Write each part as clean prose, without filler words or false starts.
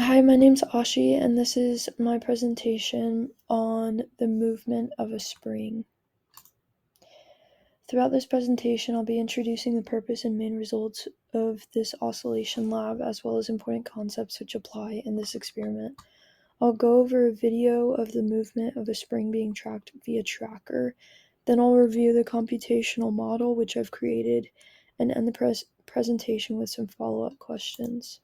Hi, my name's Ashi, and this is my presentation on the movement of a spring. Throughout this presentation, I'll be introducing the purpose and main results of this oscillation lab, as well as important concepts which apply in this experiment. I'll go over a video of the movement of a spring being tracked via tracker. Then I'll review the computational model which I've created, and end the presentation with some follow-up questions.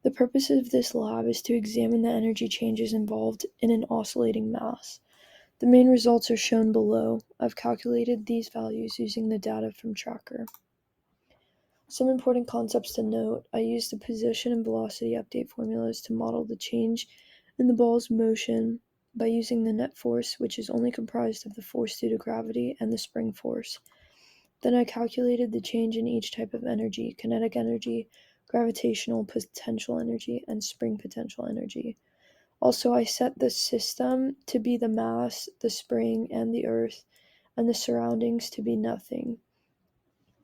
The purpose of this lab is to examine the energy changes involved in an oscillating mass. The main results are shown below. I've calculated these values using the data from tracker. Some important concepts to note: I used the position and velocity update formulas to model the change in the ball's motion by using the net force, which is only comprised of the force due to gravity and the spring force. Then I calculated the change in each type of energy: kinetic energy, gravitational potential energy, and spring potential energy. Also, I set the system to be the mass, the spring, and the earth, and the surroundings to be nothing.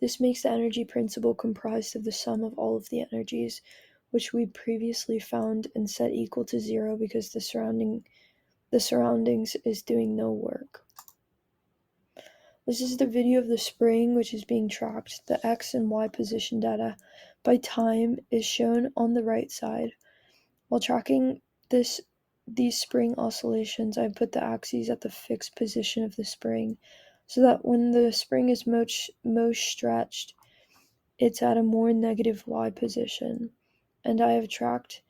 This makes the energy principle comprised of the sum of all of the energies, which we previously found and set equal to 0 because the surroundings is doing no work. This is the video of the spring which is being tracked. The X and Y position data by time is shown on the right side. While tracking these spring oscillations, I put the axes at the fixed position of the spring, so that when the spring is most stretched, it's at a more negative Y position. And I have tracked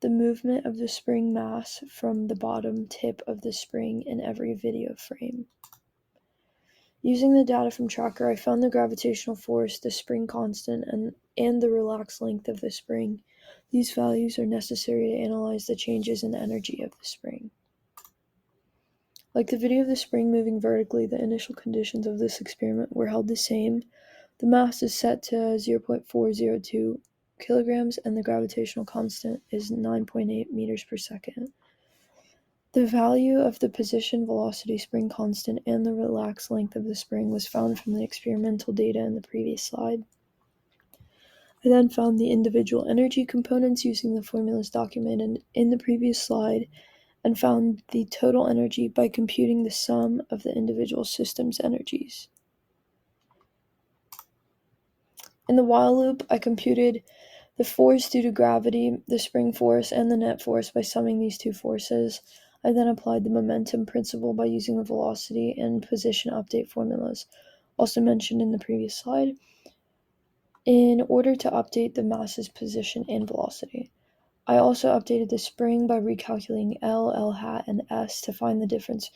the movement of the spring mass from the bottom tip of the spring in every video frame. Using the data from tracker, I found the gravitational force, the spring constant, and the relaxed length of the spring. These values are necessary to analyze the changes in energy of the spring. Like the video of the spring moving vertically, the initial conditions of this experiment were held the same. The mass is set to 0.402 kilograms, and the gravitational constant is 9.8 meters per second. The value of the position, velocity, spring constant, and the relaxed length of the spring was found from the experimental data in the previous slide. I then found the individual energy components using the formulas documented in the previous slide, and found the total energy by computing the sum of the individual system's energies. In the while loop, I computed the force due to gravity, the spring force, and the net force by summing these two forces. I then applied the momentum principle by using the velocity and position update formulas, also mentioned in the previous slide, in order to update the mass's position and velocity. I also updated the spring by recalculating L hat, and S to find the difference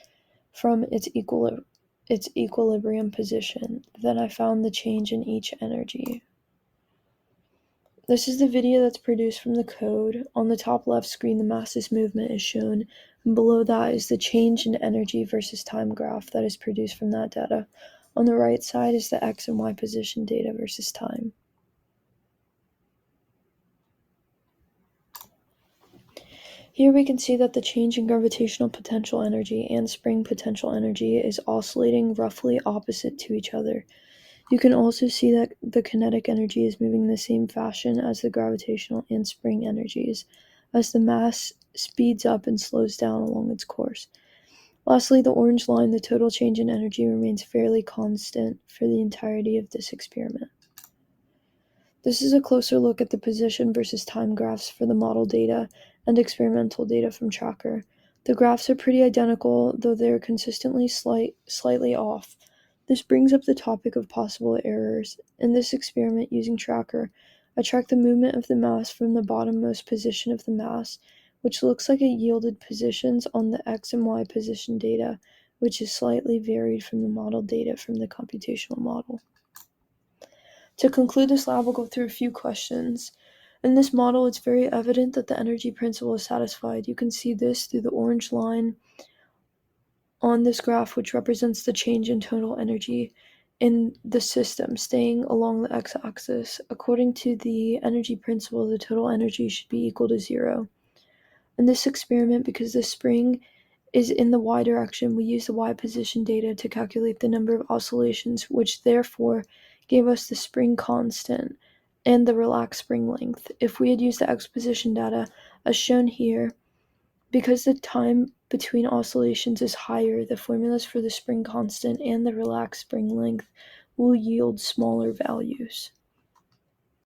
from its equilibrium position. Then I found the change in each energy. This is the video that's produced from the code. On the top left screen, the mass's movement is shown, and below that is the change in energy versus time graph that is produced from that data. On the right side is the X and Y position data versus time. Here we can see that the change in gravitational potential energy and spring potential energy is oscillating roughly opposite to each other. You can also see that the kinetic energy is moving in the same fashion as the gravitational and spring energies, as the mass speeds up and slows down along its course. Lastly, the orange line, the total change in energy, remains fairly constant for the entirety of this experiment. This is a closer look at the position versus time graphs for the model data and experimental data from tracker. The graphs are pretty identical, though they are consistently slightly off. This brings up the topic of possible errors. In this experiment using tracker, I tracked the movement of the mass from the bottommost position of the mass, which looks like it yielded positions on the X and Y position data, which is slightly varied from the model data from the computational model. To conclude this lab, we'll go through a few questions. In this model, it's very evident that the energy principle is satisfied. You can see this through the orange line on this graph, which represents the change in total energy in the system, staying along the x-axis. According to the energy principle, the total energy should be equal to 0. In this experiment, because the spring is in the y direction, we use the y position data to calculate the number of oscillations, which therefore gave us the spring constant and the relaxed spring length. If we had used the exposition data as shown here, because the time between oscillations is higher, the formulas for the spring constant and the relaxed spring length will yield smaller values.